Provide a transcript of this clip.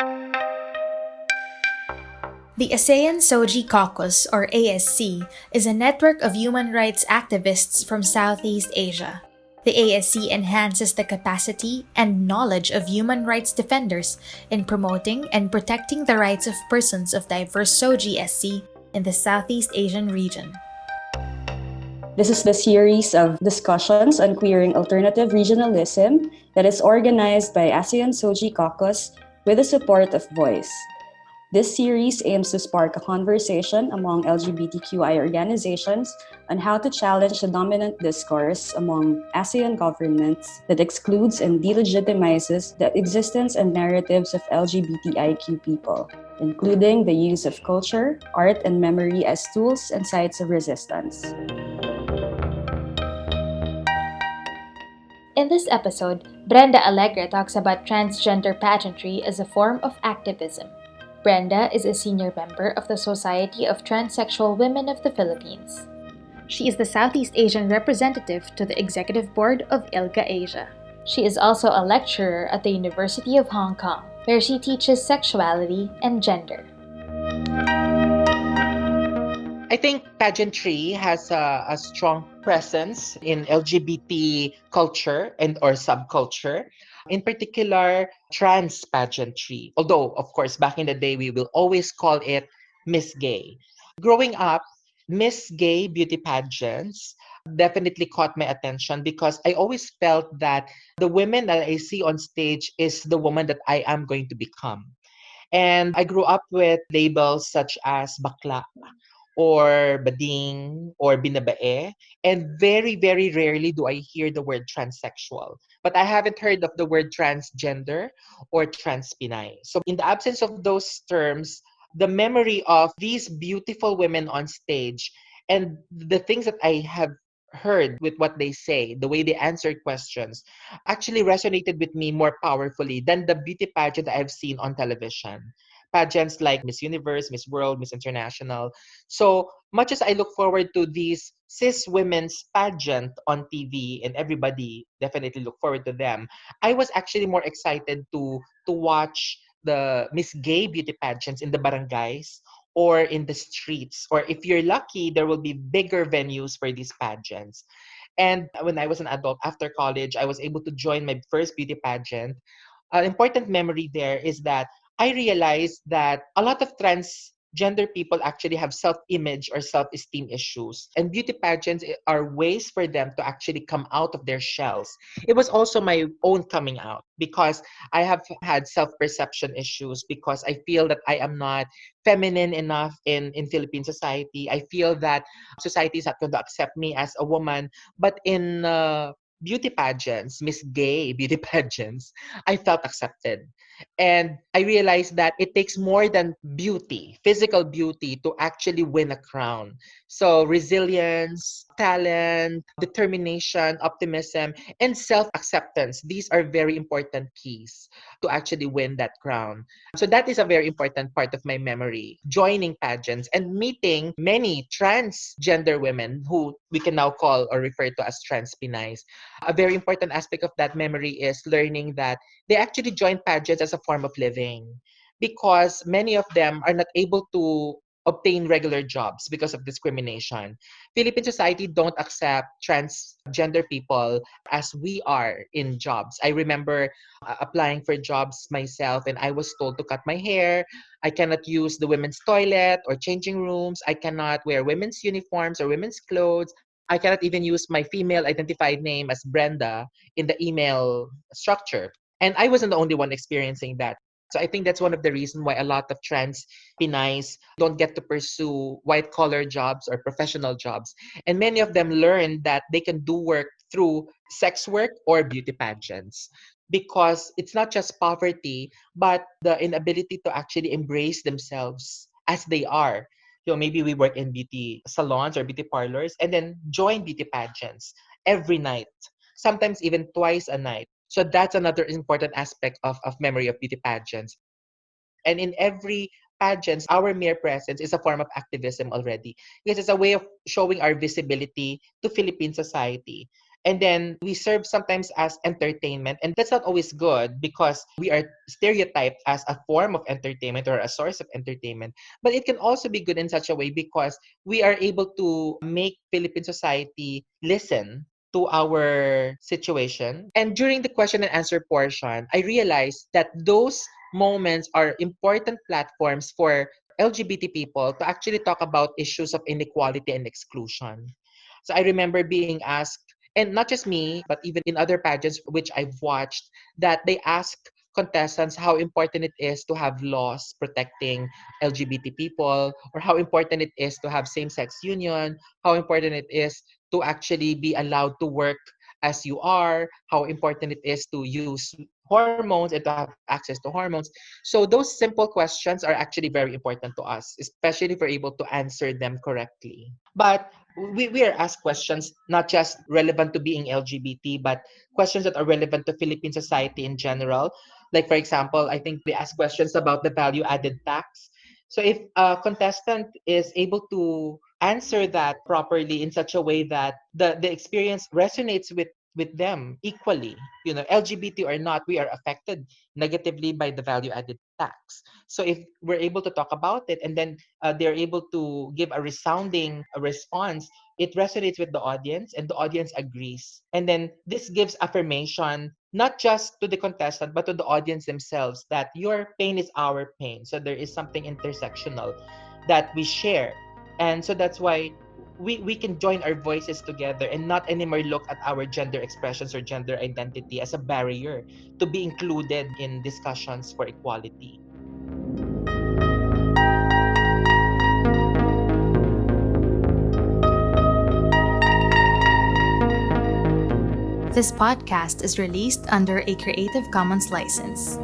The ASEAN Soji Caucus, or ASC, is a network of human rights activists from Southeast Asia. The ASC enhances the capacity and knowledge of human rights defenders in promoting and protecting the rights of persons of diverse Soji SC in the Southeast Asian region. This is the series of discussions on queering alternative regionalism that is organized by ASEAN Soji Caucus with the support of Voice. This series aims to spark a conversation among LGBTQI organizations on how to challenge the dominant discourse among ASEAN governments that excludes and delegitimizes the existence and narratives of LGBTIQ people, including the use of culture, art, and memory as tools and sites of resistance. In this episode, Brenda Alegre talks about transgender pageantry as a form of activism. Brenda is a senior member of the Society of Transsexual Women of the Philippines. She is the Southeast Asian representative to the Executive Board of ILGA Asia. She is also a lecturer at the University of Hong Kong, where she teaches sexuality and gender. I think pageantry has a strong presence in LGBT culture and or subculture. In particular, trans pageantry. Although, of course, back in the day, we will always call it Miss Gay. Growing up, Miss Gay beauty pageants definitely caught my attention because I always felt that the women that I see on stage is the woman that I am going to become. And I grew up with labels such as bakla or bading or binabae. And very, very rarely do I hear the word transsexual. But I haven't heard of the word transgender or transpinay. So in the absence of those terms, the memory of these beautiful women on stage and the things that I have heard with what they say, the way they answer questions, actually resonated with me more powerfully than the beauty pageant I've seen on television. Pageants like Miss Universe, Miss World, Miss International. So much as I look forward to these cis women's pageant on TV and everybody definitely look forward to them, I was actually more excited to watch the Miss Gay beauty pageants in the barangays or in the streets. Or if you're lucky, there will be bigger venues for these pageants. And when I was an adult after college, I was able to join my first beauty pageant. An important memory there is that I realized that a lot of transgender people actually have self-image or self-esteem issues. And beauty pageants are ways for them to actually come out of their shells. It was also my own coming out because I have had self-perception issues because I feel that I am not feminine enough in Philippine society. I feel that society is not going to accept me as a woman. But in beauty pageants, Miss Gay beauty pageants, I felt accepted. And I realized that it takes more than beauty, physical beauty, to actually win a crown. So resilience, talent, determination, optimism, and self-acceptance, these are very important keys to actually win that crown. So that is a very important part of my memory, joining pageants and meeting many transgender women who we can now call or refer to as trans pinays. A very important aspect of that memory is learning that they actually join pageants as a form of living because many of them are not able to obtain regular jobs because of discrimination. Philippine society don't accept transgender people as we are in jobs. I remember applying for jobs myself and I was told to cut my hair. I cannot use the women's toilet or changing rooms. I cannot wear women's uniforms or women's clothes. I cannot even use my female identified name as Brenda in the email structure. And I wasn't the only one experiencing that. So I think that's one of the reasons why a lot of trans Pinays don't get to pursue white collar jobs or professional jobs. And many of them learn that they can do work through sex work or beauty pageants because it's not just poverty, but the inability to actually embrace themselves as they are. Maybe we work in beauty salons or beauty parlors and then join beauty pageants every night, sometimes even twice a night. So that's another important aspect of memory of beauty pageants. And in every pageants, our mere presence is a form of activism already because it's a way of showing our visibility to Philippine society. And then we serve sometimes as entertainment. And that's not always good because we are stereotyped as a form of entertainment or a source of entertainment. But it can also be good in such a way because we are able to make Philippine society listen to our situation. And during the question and answer portion, I realized that those moments are important platforms for LGBT people to actually talk about issues of inequality and exclusion. So I remember being asked, and not just me, but even in other pageants which I've watched, that they ask contestants how important it is to have laws protecting LGBT people, or how important it is to have same-sex union, how important it is to actually be allowed to work as you are, how important it is to use hormones and to have access to hormones. So those simple questions are actually very important to us, especially if we're able to answer them correctly. But we are asked questions not just relevant to being LGBT, but questions that are relevant to Philippine society in general. Like, for example, I think they ask questions about the value added tax. So if a contestant is able to answer that properly in such a way that the experience resonates with them equally, LGBT or not, we are affected negatively by the value added tax. So if we're able to talk about it, and then they're able to give a resounding response, it resonates with the audience and the audience agrees. And then this gives affirmation not just to the contestant but to the audience themselves that your pain is our pain. So there is something intersectional that we share. And so that's why we can join our voices together and not anymore look at our gender expressions or gender identity as a barrier to be included in discussions for equality. This podcast is released under a Creative Commons license.